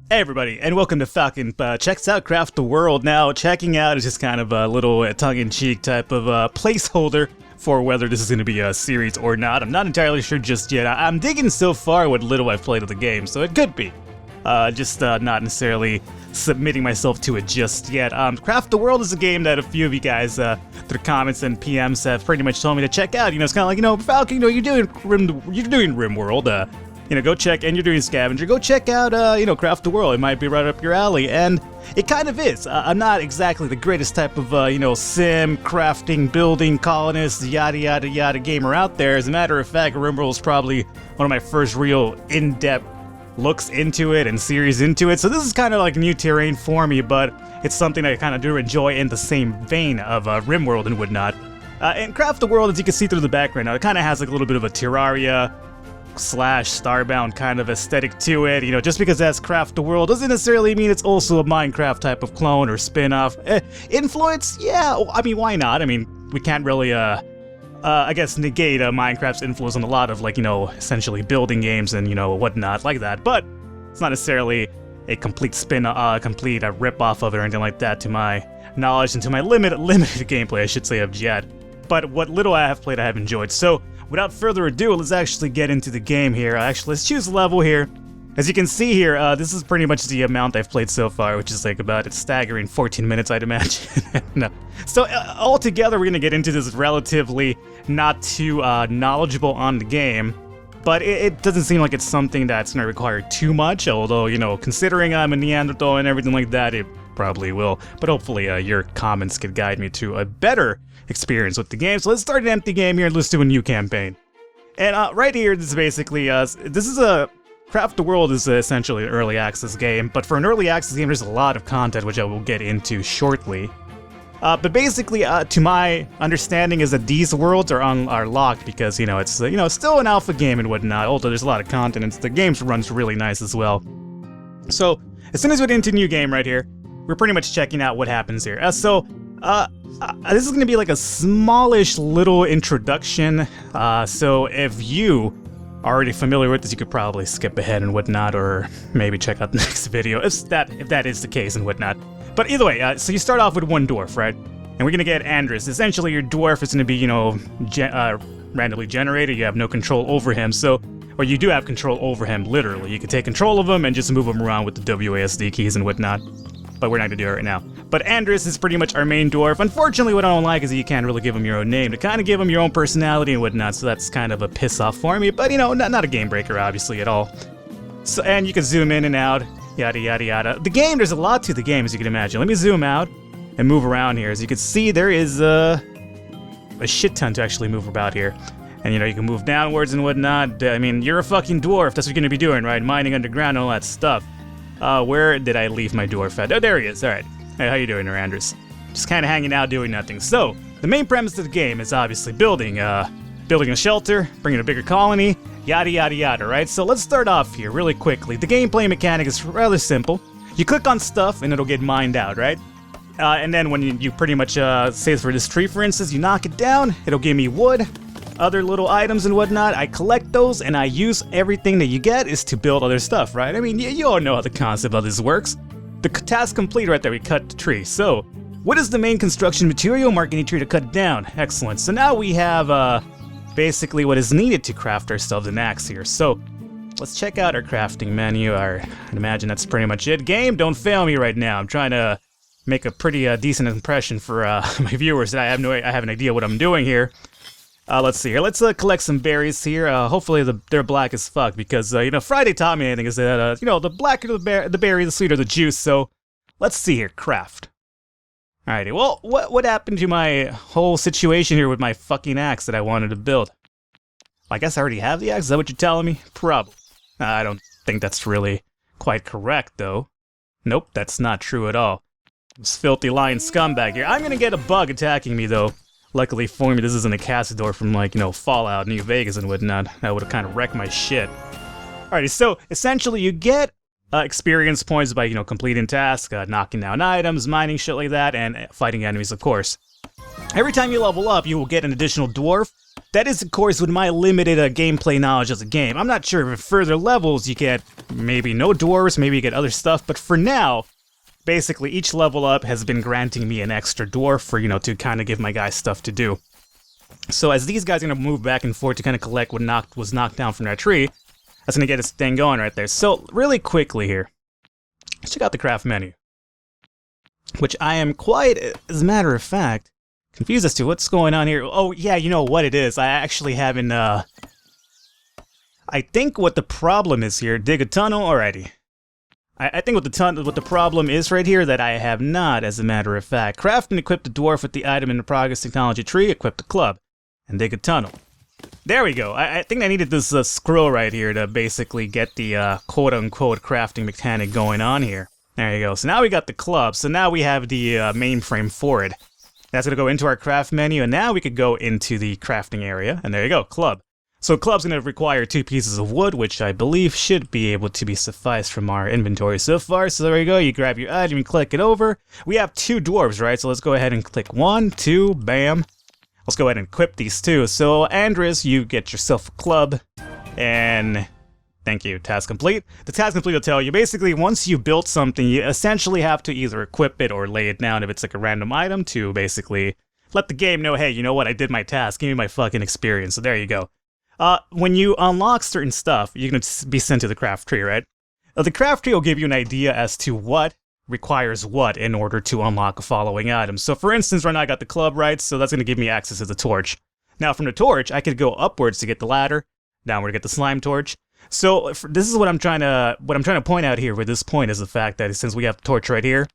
Hey everybody, and welcome to Falcon. Checks out Craft the World. Now, checking out is just kind of a little tongue-in-cheek type of placeholder for whether this is going to be a series or not. I'm not entirely sure just yet. I'm digging so far what little I've played of the game, so it could be. Just not necessarily submitting myself to it just yet. Craft the World is a game that a few of you guys through comments and PMs have pretty much told me to check out. You know, it's kind of like, Falcon, you're doing RimWorld. Go check, and you're doing Scavenger, go check out, Craft the World. It might be right up your alley, and it kind of is. I'm not exactly the greatest type of, sim, crafting, building, colonist, yada yada yada gamer out there. As a matter of fact, RimWorld is probably one of my first real in-depth looks into it and series into it, so this is kind of like new terrain for me, but it's something I kind of do enjoy in the same vein of RimWorld and whatnot. And Craft the World, as you can see through the background now, it kind of has like a little bit of a Terraria / Starbound kind of aesthetic to it. Just because that's Craft the World doesn't necessarily mean it's also a Minecraft type of clone or spin-off. Influence? Yeah, I mean, why not? I mean, we can't really, I guess, negate Minecraft's influence on a lot of, essentially building games and, whatnot like that, but it's not necessarily a complete complete rip-off of it or anything like that to my knowledge and to my limited gameplay, I should say, of Jet. But what little I have played, I have enjoyed. So, without further ado, let's actually get into the game here. Actually, let's choose level here. As you can see here, this is pretty much the amount I've played so far, which is like about a staggering 14 minutes, I'd imagine. No. So, altogether, we're going to get into this relatively not too knowledgeable on the game, but it doesn't seem like it's something that's going to require too much, although, considering I'm a Neanderthal and everything like that, it probably will. But hopefully, your comments could guide me to a better experience with the game. So let's start an empty game here and let's do a new campaign. And right here, this is basically, this is a Craft the World is essentially an early access game, but for an early access game, there's a lot of content which I will get into shortly. But basically, to my understanding, is that these worlds are locked because it's still an alpha game and whatnot. Although there's a lot of content, and the game runs really nice as well. So as soon as we get into new game right here, we're pretty much checking out what happens here. This is going to be like a smallish little introduction, so if you are already familiar with this, you could probably skip ahead and whatnot, or maybe check out the next video, if that is the case and whatnot. But either way, so you start off with one dwarf, right? And we're going to get Andres. Essentially, your dwarf is going to be, randomly generated. You have no control over him, or you do have control over him, literally. You can take control of him and just move him around with the WASD keys and whatnot. But we're not going to do it right now. But Andres is pretty much our main dwarf. Unfortunately, what I don't like is that you can't really give him your own name. To kind of give him your own personality and whatnot, so that's kind of a piss-off for me. But, not a game breaker, obviously, at all. So, and you can zoom in and out, yada, yada, yada. The game, there's a lot to the game, as you can imagine. Let me zoom out and move around here. As you can see, there is a shit ton to actually move about here. And, you can move downwards and whatnot. I mean, you're a fucking dwarf. That's what you're going to be doing, right? Mining underground and all that stuff. Where did I leave my dwarf at? Oh, there he is. All right. Hey, how you doing there, Andres? Just kind of hanging out, doing nothing. So, the main premise of the game is obviously building a shelter, bringing a bigger colony, yada, yada, yada, right? So let's start off here really quickly. The gameplay mechanic is rather simple. You click on stuff, and it'll get mined out, right? And then when you pretty much, say for this tree, for instance, you knock it down, it'll give me wood, other little items and whatnot. I collect those, and I use everything that you get is to build other stuff, right? I mean, you all know how the concept of this works. The task complete right there, we cut the tree. So, what is the main construction material? Mark any tree to cut it down. Excellent. So now we have, basically what is needed to craft ourselves an axe here. So, let's check out our crafting menu. I'd imagine that's pretty much it. Game, don't fail me right now. I'm trying to make a pretty decent impression for my viewers. I have an idea what I'm doing here. Let's see here. Let's collect some berries here. Hopefully they're black as fuck because, Friday taught me anything is that, the blacker the berry, the sweeter the juice. So, let's see here. Craft. Alrighty. Well, what happened to my whole situation here with my fucking axe that I wanted to build? I guess I already have the axe. Is that what you're telling me? Probably. I don't think that's really quite correct, though. Nope, that's not true at all. This filthy lying scumbag here. I'm gonna get a bug attacking me, though. Luckily for me, this isn't a Castador from, Fallout, New Vegas and whatnot. That would have kind of wrecked my shit. Alrighty, so, essentially, you get experience points by, completing tasks, knocking down items, mining shit like that, and fighting enemies, of course. Every time you level up, you will get an additional dwarf That is, of course, with my limited gameplay knowledge of the game. I'm not sure if at further levels you get maybe no dwarves, maybe you get other stuff, but for now, basically each level up has been granting me an extra dwarf for, you know, to kind of give my guys stuff to do. So as these guys are going to move back and forth to kind of collect what was knocked down from that tree, that's going to get this thing going right there. So really quickly here, let's check out the craft menu, which I am quite, as a matter of fact, confused as to what's going on here. Oh yeah, you know what it is. I actually haven't, I think what the problem is here, dig a tunnel, alrighty. I think what the problem is right here that I have not, as a matter of fact. Craft and equip the dwarf with the item in the progress technology tree, equip the club, and dig a tunnel. There we go. I think I needed this scroll right here to basically get the quote-unquote crafting mechanic going on here. There you go. So now we got the club, so now we have the mainframe for it. That's going to go into our craft menu, and now we could go into the crafting area, and there you go, club. So club's going to require 2 pieces of wood, which I believe should be able to be sufficed from our inventory so far. So there you go, you grab your item, you click it over. We have 2 dwarves, right? So let's go ahead and click 1, 2, bam. Let's go ahead and equip these 2. So Andres, you get yourself a club, and thank you, task complete. The task complete will tell you, basically, once you build something, you essentially have to either equip it or lay it down if it's like a random item to basically let the game know, hey, you know what, I did my task, give me my fucking experience. So there you go. When you unlock certain stuff, you're going to be sent to the craft tree, right? The craft tree will give you an idea as to what requires what in order to unlock a following item. So for instance, right now I got the club, right? So that's going to give me access to the torch. Now from the torch, I could go upwards to get the ladder, downward to get the slime torch. So this is what I'm trying to point out here with this point is the fact that since we have the torch right here,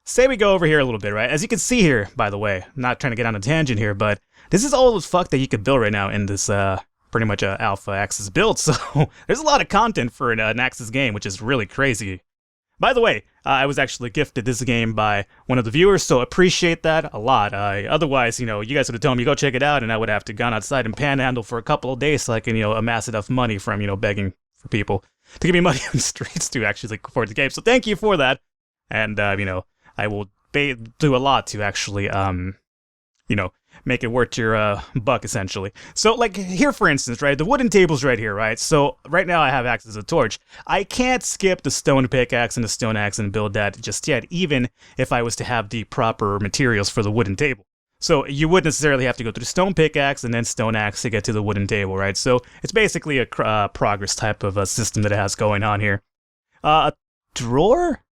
say we go over here a little bit, right? As you can see here, by the way, I'm not trying to get on a tangent here, but this is all the fuck that you could build right now in this pretty much a alpha Axis build. So there's a lot of content for an Axis game, which is really crazy. By the way, I was actually gifted this game by one of the viewers, so appreciate that a lot. Otherwise, you know, you guys would have told me go check it out, and I would have to gone outside and panhandle for a couple of days so I can, you know, amass enough money from, you know, begging for people to give me money on the streets to actually like, afford the game. So thank you for that, and you know, I will do a lot to actually, you know, make it worth your buck, essentially. So, like, here, for instance, right, the wooden table's right here, right? So, right now I have access to the torch. I can't skip the stone pickaxe and the stone axe and build that just yet, even if I was to have the proper materials for the wooden table. So, you wouldn't necessarily have to go through the stone pickaxe and then stone axe to get to the wooden table, right? So, it's basically a progress type of a system that it has going on here. Drawer?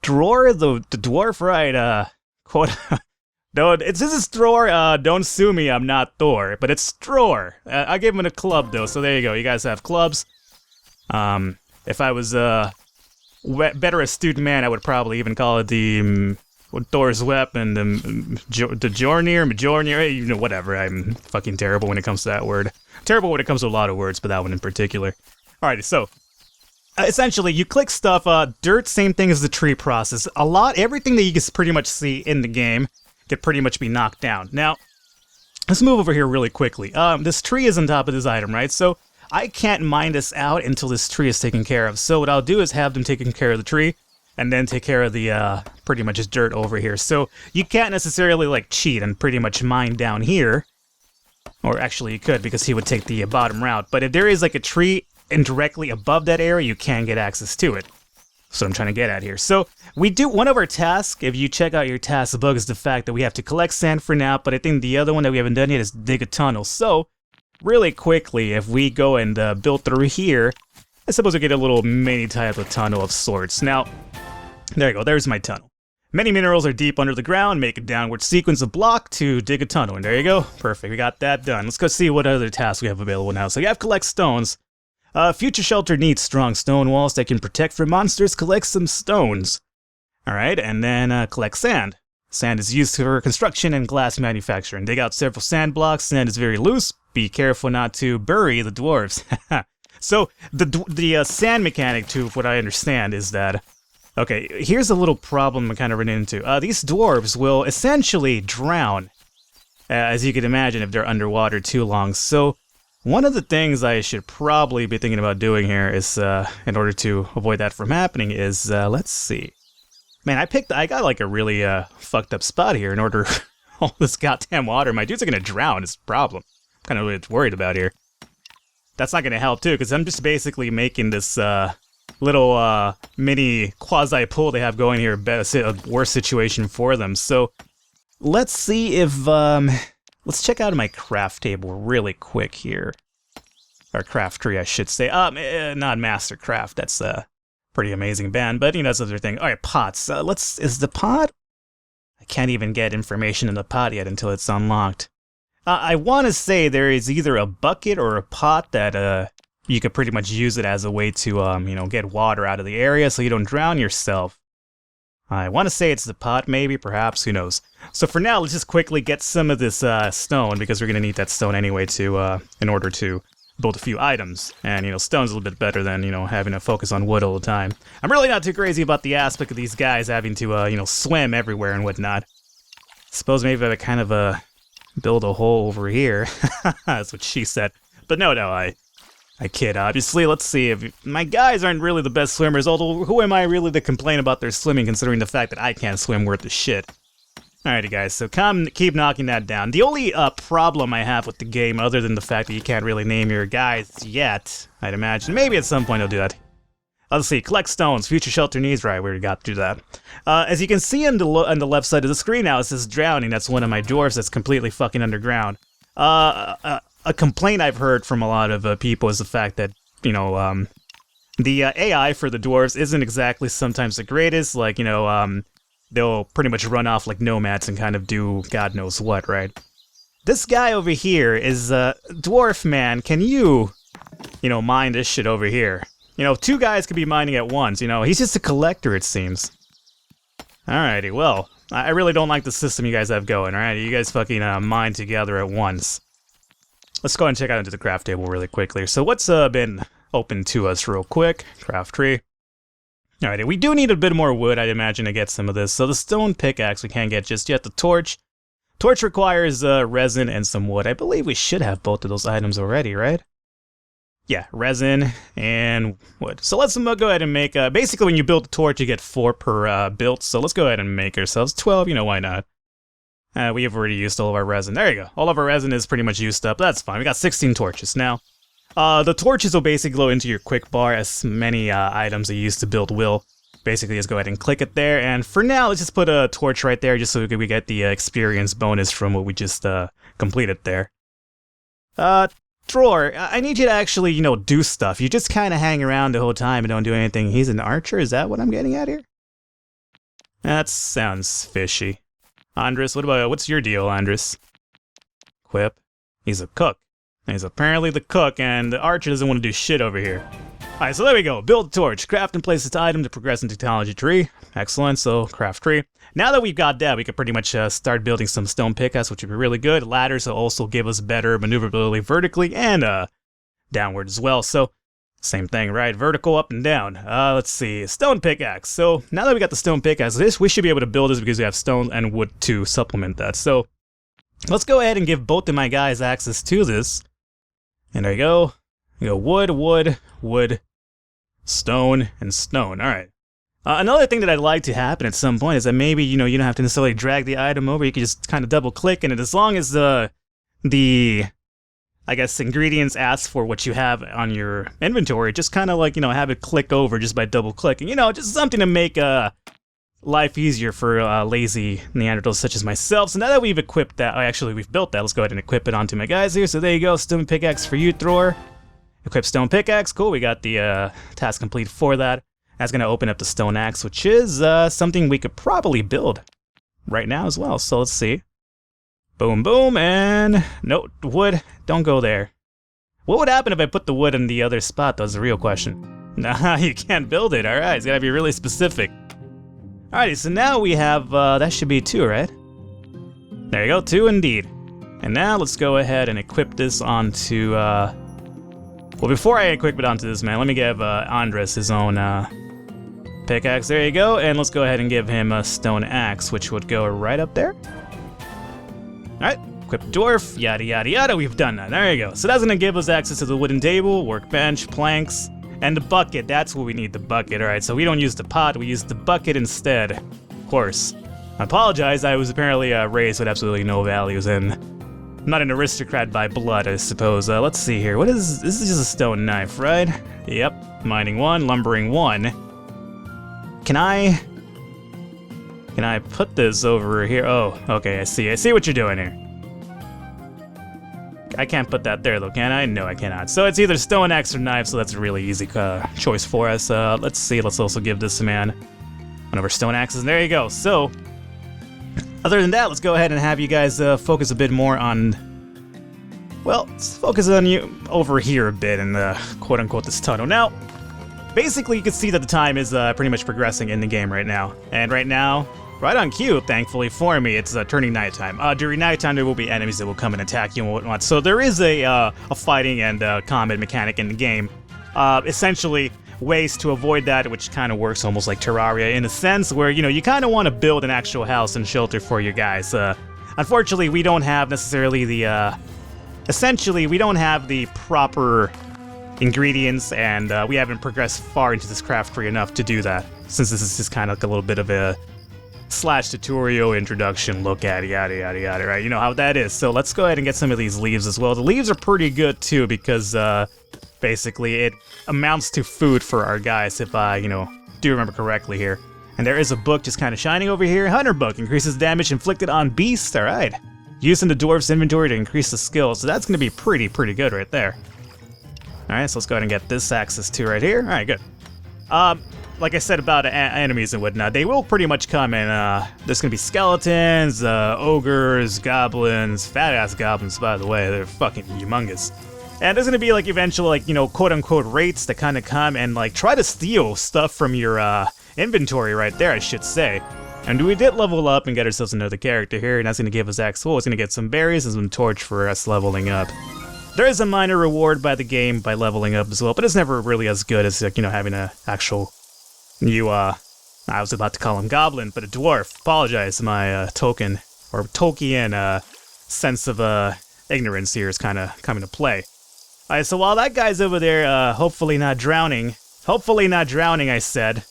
Drawer? The dwarf, right? Quote... No, this is Thor. Don't sue me, I'm not Thor, but it's Thor. I gave him a club though, so there you go. You guys have clubs. If I was a better astute man, I would probably even call it the Thor's weapon, the Mjolnir, you know, whatever. I'm fucking terrible when it comes to that word. Terrible when it comes to a lot of words, but that one in particular. Alrighty, so essentially, you click stuff. Dirt, same thing as the tree process. Everything that you can pretty much see in the game could pretty much be knocked down. Now, let's move over here really quickly. This tree is on top of this item, right? So I can't mine this out until this tree is taken care of. So what I'll do is have them taking care of the tree, and then take care of the pretty much just dirt over here. So you can't necessarily like cheat and pretty much mine down here, or actually you could because he would take the bottom route. But if there is like a tree indirectly above that area, you can get access to it. That's what I'm trying to get at here. So we do one of our tasks, if you check out your task book, is the fact that we have to collect sand for now, but I think the other one that we haven't done yet is dig a tunnel. So really quickly, if we go and build through here, I suppose we get a little mini type of tunnel of sorts. Now, there you go, there's my tunnel. Many minerals are deep under the ground, make a downward sequence of block to dig a tunnel, and there you go, perfect, we got that done. Let's go see what other tasks we have available now. So you have collect stones. Future shelter needs strong stone walls that can protect from monsters. Collect some stones. Alright, and then collect sand. Sand is used for construction and glass manufacturing. Dig out several sand blocks. Sand is very loose. Be careful not to bury the dwarves. So, the sand mechanic, to what I understand, is that... Okay, here's a little problem I'm kind of running into. These dwarves will essentially drown, as you can imagine, if they're underwater too long. So... one of the things I should probably be thinking about doing here is, in order to avoid that from happening, is, let's see. Man, I got like a really, fucked up spot here in order all this goddamn water. My dudes are gonna drown, is the problem. kind of worried about here. That's not going to help, too, because I'm just basically making this little mini quasi-pool they have going here a worse situation for them. So let's see if... let's check out my craft table really quick here. Or craft tree, I should say. Not Mastercraft. That's a pretty amazing band, but, you know, that's another thing. All right, pots. Is the pot... I can't even get information in the pot yet until it's unlocked. I want to say there is either a bucket or a pot that you could pretty much use it as a way to, you know, get water out of the area so you don't drown yourself. I want to say it's the pot, maybe, perhaps, who knows. So for now, let's just quickly get some of this stone, because we're going to need that stone anyway to, in order to build a few items. And, you know, stone's a little bit better than, you know, having to focus on wood all the time. I'm really not too crazy about the aspect of these guys having to, you know, swim everywhere and whatnot. Suppose maybe I kind of, build a hole over here. That's what she said. But no, I kid, obviously. Let's see, if my guys aren't really the best swimmers, although who am I really to complain about their swimming, considering the fact that I can't swim worth a shit. Alrighty guys, so keep knocking that down. The only problem I have with the game, other than the fact that you can't really name your guys yet, I'd imagine, maybe at some point I'll do that. Let's see, collect stones, future shelter needs, right, we already got to do that. As you can see on the left side of the screen now, it says drowning. That's one of my dwarves that's completely fucking underground. A complaint I've heard from a lot of people is the fact that, you know, the AI for the dwarves isn't exactly sometimes the greatest. Like, you know, they'll pretty much run off like nomads and kind of do God knows what, right? This guy over here is dwarf man. Can you know, mine this shit over here? You know, two guys could be mining at once, you know. He's just a collector, it seems. Alrighty, well, I really don't like the system you guys have going, alright? You guys fucking mine together at once. Let's go ahead and check out into the craft table really quickly. So what's been open to us real quick? Craft tree. Alrighty, we do need a bit more wood, I'd imagine, to get some of this. So the stone pickaxe we can't get just yet. The torch. Torch requires resin and some wood. I believe we should have both of those items already, right? Yeah, resin and wood. So let's go ahead and make, basically when you build a torch you get 4 per built, so let's go ahead and make ourselves 12, you know, why not? We have already used all of our resin. There you go. All of our resin is pretty much used up. That's fine. We got 16 torches now. The torches will basically go into your quick bar, as many items that you use to build will. Basically, just go ahead and click it there. And for now, let's just put a torch right there, just so we get the experience bonus from what we just completed there. Drawer, I need you to actually, you know, do stuff. You just kind of hang around the whole time and don't do anything. He's an archer? Is that what I'm getting at here? That sounds fishy. Andres, what's your deal, Andres? Quip. He's a cook. He's apparently the cook, and the archer doesn't want to do shit over here. Alright, so there we go. Build a torch. Craft and place this item to progress in technology tree. Excellent, so craft tree. Now that we've got that, we can pretty much start building some stone pickaxe, which would be really good. Ladders will also give us better maneuverability vertically and downward as well. So, same thing, right? Vertical, up and down. Let's see. Stone pickaxe. So, now that we got the stone pickaxe, we should be able to build this because we have stone and wood to supplement that. So, let's go ahead and give both of my guys access to this. And there you go. You go wood, wood, wood, stone, and stone. Alright. Another thing that I'd like to happen at some point is that maybe, you know, you don't have to necessarily drag the item over. You can just kind of double click, and as long as the I guess, ingredients ask for what you have on your inventory, just kind of like, you know, have it click over just by double clicking. You know, just something to make life easier for lazy Neanderthals such as myself. So now that we've equipped that, actually we've built that, let's go ahead and equip it onto my guys here. So there you go, stone pickaxe for you, thrower. Equip stone pickaxe, cool, we got the task complete for that. That's going to open up the stone axe, which is something we could probably build right now as well. So let's see. Boom, boom, and no, wood, don't go there. What would happen if I put the wood in the other spot? That's the real question. Nah, you can't build it, alright, it's gotta be really specific. Alrighty, so now we have, that should be 2, right? There you go, 2 indeed. And now let's go ahead and equip this onto, well, before I equip it onto this, man, let me give Andres his own pickaxe. There you go, and let's go ahead and give him a stone axe, which would go right up there. Alright, equip dwarf, yada yada yada, we've done that, there you go. So that's gonna give us access to the wooden table, workbench, planks, and the bucket. That's what we need, the bucket. Alright, so we don't use the pot, we use the bucket instead. Of course. I apologize, I was apparently raised with absolutely no values, and I'm not an aristocrat by blood, I suppose. Let's see here. What is... This is just a stone knife, right? Yep. Mining 1, lumbering 1. Can I put this over here? Oh, okay, I see. I see what you're doing here. I can't put that there, though, can I? No, I cannot. So it's either stone axe or knife, so that's a really easy choice for us. Let's see. Let's also give this man one of our stone axes. And there you go. So, other than that, let's go ahead and have you guys focus a bit more on... Well, let's focus on you over here a bit in the quote-unquote this tunnel. Now, basically, you can see that the time is pretty much progressing in the game right now. And right now, right on cue, thankfully for me, it's turning nighttime. During nighttime, there will be enemies that will come and attack you and whatnot. So there is a fighting and combat mechanic in the game. Essentially, ways to avoid that, which kind of works almost like Terraria in a sense, where, you know, you kind of want to build an actual house and shelter for your guys. Unfortunately, we don't have necessarily the... Essentially, we don't have the proper ingredients, and we haven't progressed far into this craft tree enough to do that, since this is just kind of like a little bit of a slash tutorial introduction look at yada yada yada, right? You know how that is. So let's go ahead and get some of these leaves as well. The leaves are pretty good too, because basically it amounts to food for our guys, if I, you know, do remember correctly here. And there is a book just kind of shining over here. Hunter book increases damage inflicted on beasts. All right. Used in the dwarf's inventory to increase the skill, so that's going to be pretty good right there. Alright, so let's go ahead and get this access to right here. Alright, good. Like I said about enemies and whatnot, they will pretty much come in. There's going to be skeletons, ogres, goblins, fat-ass goblins, by the way. They're fucking humongous. And there's going to be, like, eventual, like, you know, quote-unquote rates that kind of come and, like, try to steal stuff from your inventory right there, I should say. And we did level up and get ourselves another character here, and that's going to give us axe. Well, it's going to get some berries and some torch for us leveling up. There is a minor reward by the game by leveling up as well, but it's never really as good as, like, you know, having an actual new, I was about to call him goblin, but a dwarf. Apologize, my Tolkien sense of ignorance here is kind of coming to play. Alright, so while that guy's over there, hopefully not drowning, I said,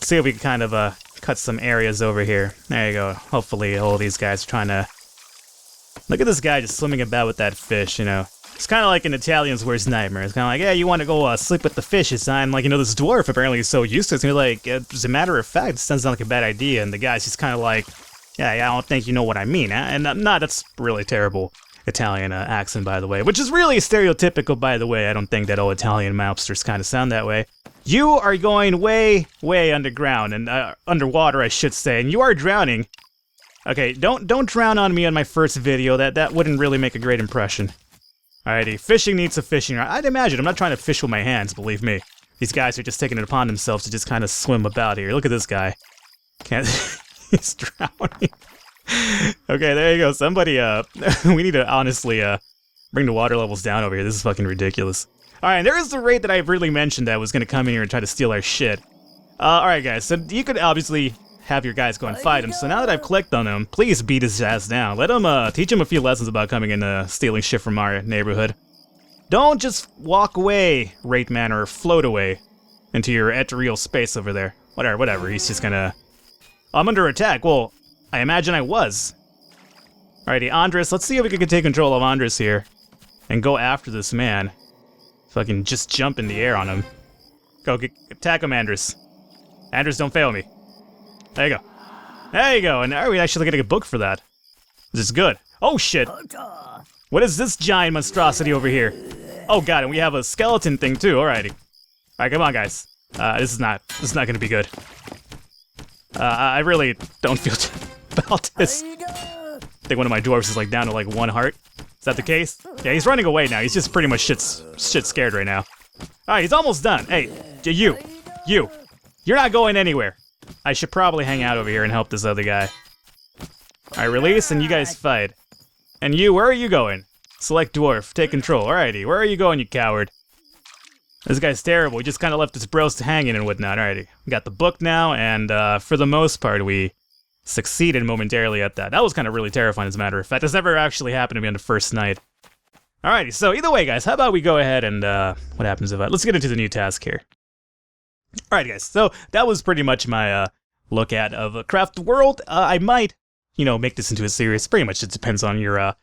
see if we can kind of cut some areas over here. There you go. Hopefully all these guys are trying to... Look at this guy just swimming about with that fish, you know. It's kind of like an Italian's worst nightmare. It's kind of like, yeah, you want to go sleep with the fishes, huh? And, like, you know, this dwarf apparently is so used to it. It's gonna be like, as a matter of fact, it doesn't sound like a bad idea. And the guy's just kind of like, yeah, I don't think you know what I mean, huh? And that's really terrible Italian accent, by the way. Which is really stereotypical, by the way. I don't think that all Italian mobsters kind of sound that way. You are going way, way underground, and underwater, I should say, and you are drowning. Okay, don't drown on me on my first video. That wouldn't really make a great impression. Alrighty, fishing needs a fishing rod. I'd imagine. I'm not trying to fish with my hands, believe me. These guys are just taking it upon themselves to just kind of swim about here. Look at this guy. Can't... He's drowning. Okay, there you go. Somebody, we need to honestly, bring the water levels down over here. This is fucking ridiculous. Alright, there is the raid that I really mentioned that was going to come in here and try to steal our shit. Alright guys, so you could obviously have your guys go and fight him. So now that I've clicked on him, please beat his ass down. Let him, teach him a few lessons about coming and stealing shit from our neighborhood. Don't just walk away, Raid Man, or float away into your ethereal space over there. Whatever, he's just gonna... I'm under attack. Well, I imagine I was. Alrighty, Andres, let's see if we can take control of Andres here and go after this man. Fucking just jump in the air on him. Go, attack him, Andres. Andres, don't fail me. There you go. There you go, and are we actually getting a book for that? This is good. Oh, shit. What is this giant monstrosity over here? Oh, God, and we have a skeleton thing, too. Alrighty. Alright, come on, guys. This is not gonna be good. I really don't feel about this. I think one of my dwarves is, like, down to, like, 1 heart. Is that the case? Yeah, he's running away now. He's just pretty much shit scared right now. Alright, he's almost done. Hey, you're not going anywhere. I should probably hang out over here and help this other guy. Alright, release, and you guys fight. And you, where are you going? Select dwarf, take control. Alrighty, where are you going, you coward? This guy's terrible. He just kind of left his bros hanging and whatnot. Alrighty, we got the book now, and for the most part, we succeeded momentarily at that. That was kind of really terrifying, as a matter of fact. This never actually happened to me on the first night. Alrighty, so either way, guys, how about we go ahead and, what happens if let's get into the new task here. Alright, guys, so that was pretty much my, look at of Craft the World. I might, you know, make this into a series. Pretty much it depends on your,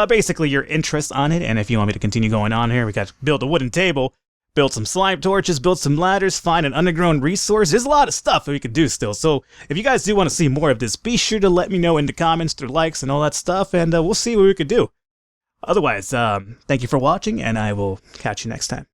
basically your interest on it. And if you want me to continue going on here, we got to build a wooden table, build some slime torches, build some ladders, find an underground resource. There's a lot of stuff that we could do still. So if you guys do want to see more of this, be sure to let me know in the comments through likes and all that stuff, and we'll see what we could do. Otherwise, thank you for watching, and I will catch you next time.